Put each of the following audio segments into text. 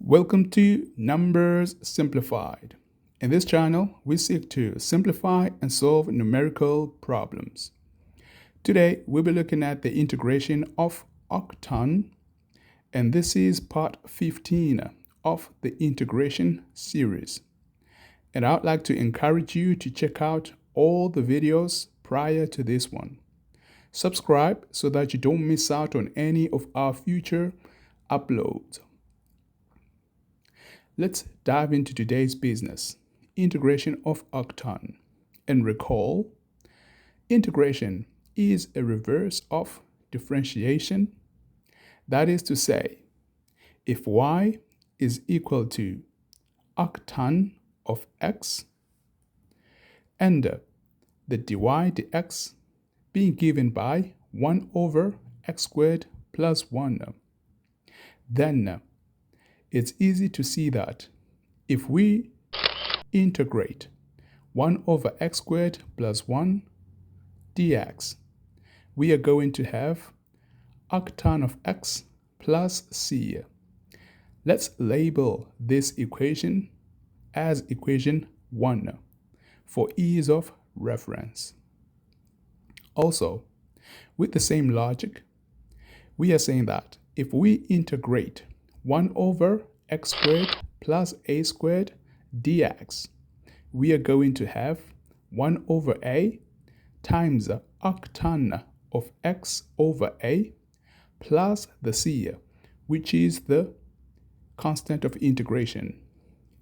Welcome to Numbers Simplified. In this channel, we seek to simplify and solve numerical problems. Today, we'll be looking at the integration of arctan, and this is part 15 of the integration series. And I'd like to encourage you to check out all the videos prior to this one. Subscribe so that you don't miss out on any of our future uploads. Let's dive into today's business, integration of arctan. And recall, integration is a reverse of differentiation. That is to say, if y is equal to arctan of x and the dy dx being given by 1 over x squared plus 1, then it's easy to see that if we integrate 1 over x squared plus 1 dx, we are going to have arctan of x plus c. Let's label this equation as equation 1 for ease of reference. Also, with the same logic, we are saying that if we integrate 1 over x squared plus a squared dx, we are going to have 1 over a times arctan of x over a plus the c, which is the constant of integration.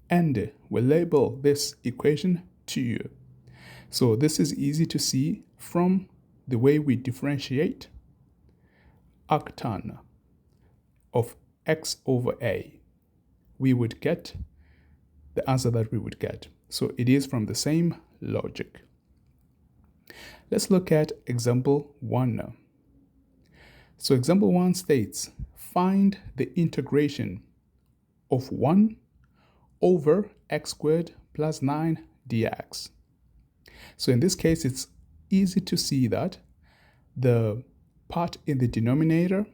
And we label this equation 2. So this is easy to see from the way we differentiate arctan of x over a. We would get the answer that we would get. So it is from the same logic. Let's look at example 1 now. So example 1 states, find the integration of 1 over x squared plus 9 dx. So in this case, it's easy to see that the part in the denominator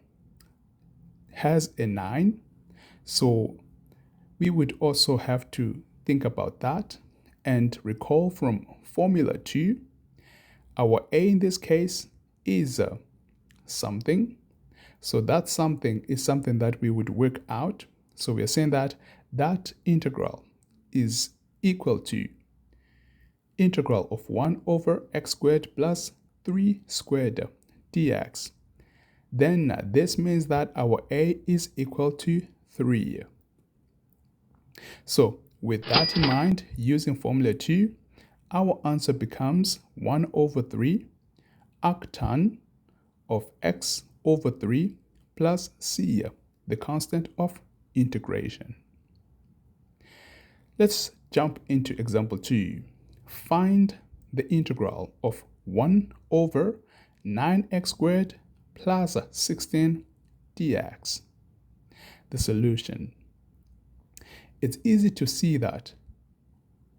has a 9. So we would also have to think about that and recall from formula 2, our a in this case is something. So that something is something that we would work out. So we are saying that that integral is equal to integral of 1 over x squared plus 3 squared dx. Then this means that our a is equal to 3. So with that in mind, using formula 2, our answer becomes 1 over 3 arctan of x over 3 plus c, the constant of integration. Let's jump into example 2. Find the integral of 1 over 9x squared plus 16 dx. The solution. It's easy to see that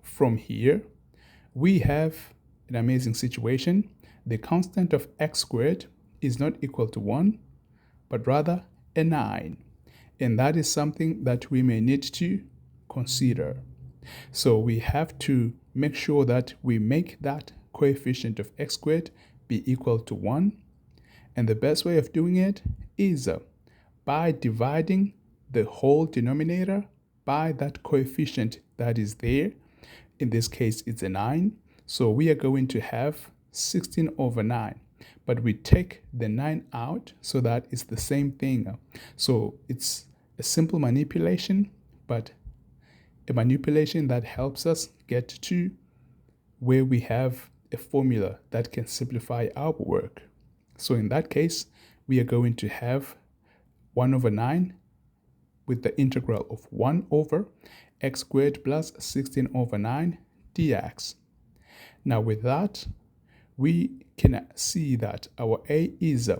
from here, we have an amazing situation. The constant of x squared is not equal to 1, but rather a 9. And that is something that we may need to consider. So we have to make sure that we make that coefficient of x squared be equal to 1. And the best way of doing it is by dividing the whole denominator by that coefficient that is there. In this case, it's a 9. So we are going to have 16 over 9. But we take the 9 out so that it's the same thing. So it's a simple manipulation, but a manipulation that helps us get to where we have a formula that can simplify our work. So in that case, we are going to have 1 over 9 with the integral of 1 over x squared plus 16 over 9 dx. Now with that, we can see that our a is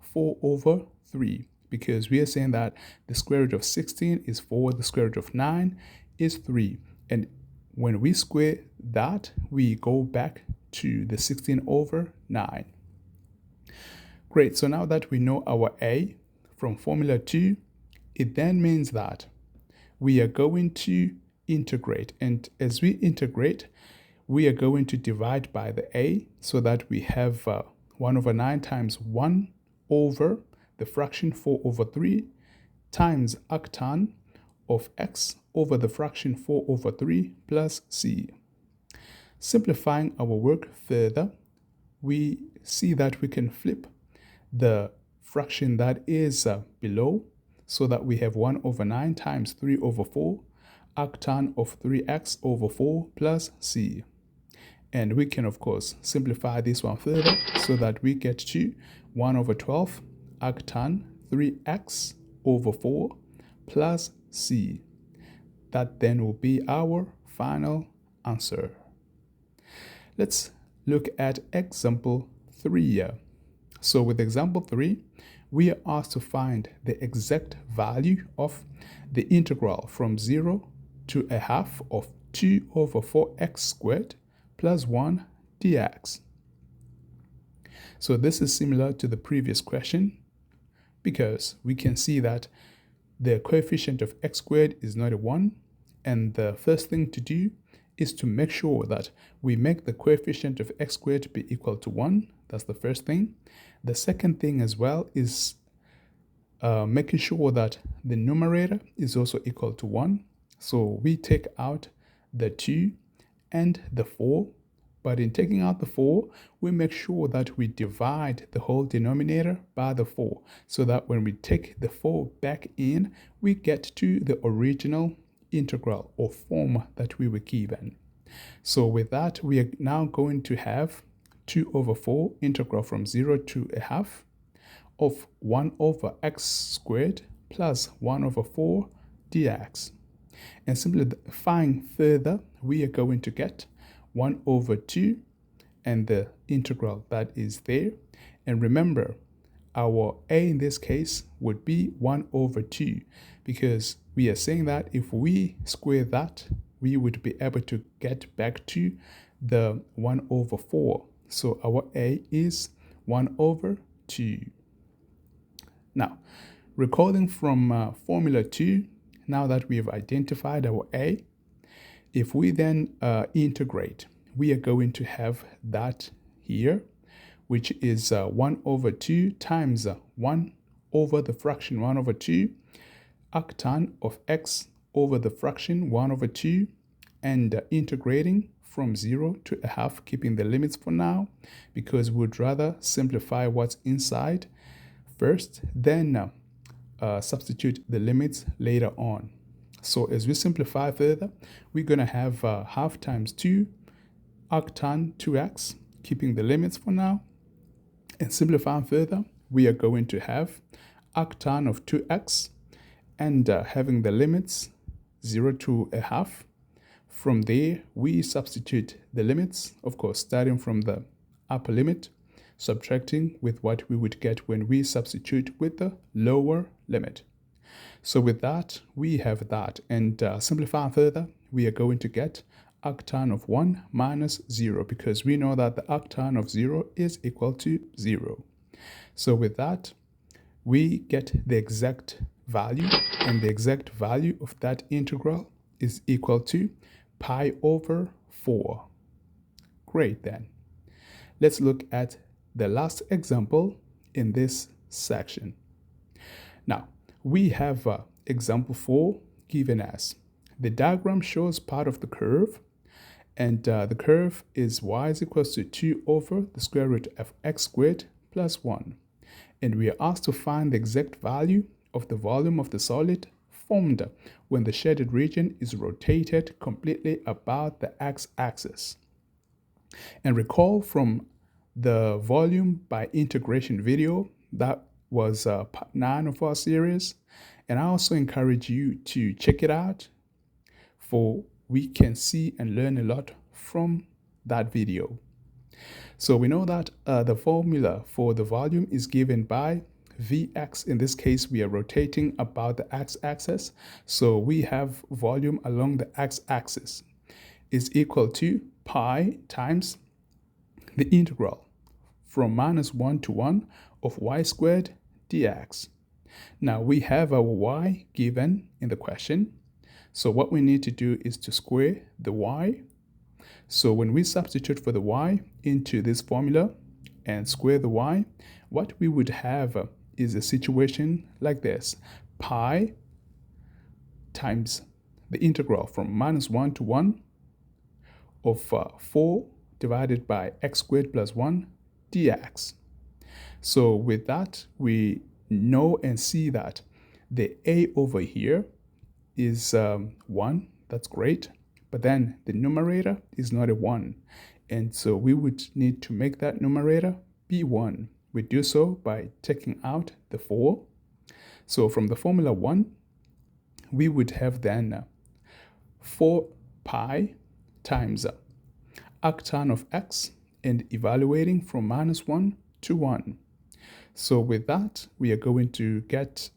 4 over 3 because we are saying that the square root of 16 is 4, the square root of 9 is 3. And when we square that, we go back to the 16 over 9. Great, so now that we know our a from formula 2, it then means that we are going to integrate. And as we integrate, we are going to divide by the a so that we have 1 over 9 times 1 over the fraction 4 over 3 times arctan of x over the fraction 4 over 3 plus c. Simplifying our work further, we see that we can flip the fraction that is below so that we have 1 over 9 times 3 over 4 arctan of 3x over 4 plus c. And we can, of course, simplify this one further so that we get to 1 over 12 arctan 3x over 4 plus c. That then will be our final answer. Let's look at example 3. So with example 3, we are asked to find the exact value of the integral from 0 to a half of 2 over 4x squared plus 1 dx. So this is similar to the previous question because we can see that the coefficient of x squared is not a 1, and the first thing to do is to make sure that we make the coefficient of x squared be equal to 1. That's the first thing. The second thing as well is making sure that the numerator is also equal to 1. So we take out the 2 and the 4, but in taking out the 4, we make sure that we divide the whole denominator by the 4, so that when we take the 4 back in, we get to the original integral or form that we were given. So with that, we are now going to have 2 over 4 integral from 0 to a half of 1 over x squared plus 1 over 4 dx. And simplifying further, we are going to get 1 over 2 and the integral that is there. And remember, our a in this case would be 1 over 2 because we are saying that if we square that, we would be able to get back to the 1 over 4. So our a is 1 over 2. Now, recalling from formula 2, now that we have identified our a, if we then integrate, we are going to have that here, which is 1 over 2 times 1 over the fraction 1 over 2 arctan of x over the fraction 1 over 2, and integrating from 0 to a half, keeping the limits for now because we'd rather simplify what's inside first, then substitute the limits later on. So as we simplify further, we're going to have half times 2 arctan 2x, keeping the limits for now. And simplifying further, we are going to have arctan of 2x and having the limits 0 to a half. From there, we substitute the limits, of course, starting from the upper limit, subtracting with what we would get when we substitute with the lower limit. So with that, we have that. And simplifying further, we are going to get arctan of 1 minus 0 because we know that the arctan of 0 is equal to 0. So with that, we get the exact value, and the exact value of that integral is equal to pi over 4. Great then. Let's look at the last example in this section. Now, we have example 4 given as the diagram shows part of the curve, and the curve is y is equals to 2 over the square root of x squared plus 1. And we are asked to find the exact value of the volume of the solid formed when the shaded region is rotated completely about the x-axis. And recall from the volume by integration video, that was part 9 of our series. And I also encourage you to check it out, for we can see and learn a lot from that video. So we know that the formula for the volume is given by Vx. In this case, we are rotating about the x-axis. So we have volume along the x-axis is equal to pi times the integral from minus 1 to 1 of y squared dx. Now we have our y given in the question. So what we need to do is to square the y. So when we substitute for the y into this formula and square the y, what we would have is a situation like this. Pi times the integral from -1 to 1 of 4 divided by x squared plus 1 dx. So with that, we know and see that the a over here is 1. That's great. But then the numerator is not a 1. And so we would need to make that numerator be 1. We do so by taking out the 4. So from the formula 1, we would have then 4 pi times arctan of x and evaluating from -1 to 1. So with that, we are going to get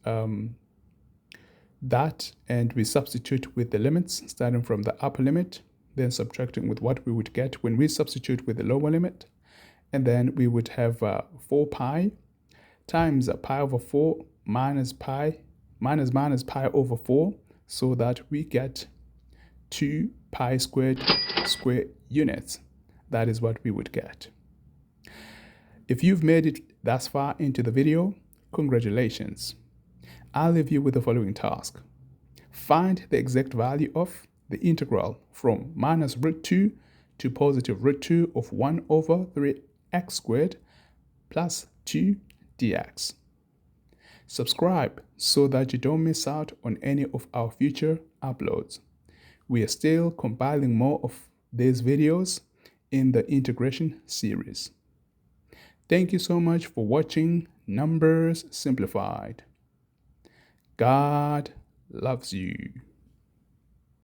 that, and we substitute with the limits starting from the upper limit, then subtracting with what we would get when we substitute with the lower limit. And then we would have 4 pi times pi over 4 minus pi over 4, so that we get 2 pi squared square units. That is what we would get. If you've made it thus far into the video, congratulations. I'll leave you with the following task. Find the exact value of the integral from -√2 to +√2 of 1 over 3x squared plus 2 dx. Subscribe so that you don't miss out on any of our future uploads. We are still compiling more of these videos in the integration series. Thank you so much for watching Numbers Simplified. God loves you.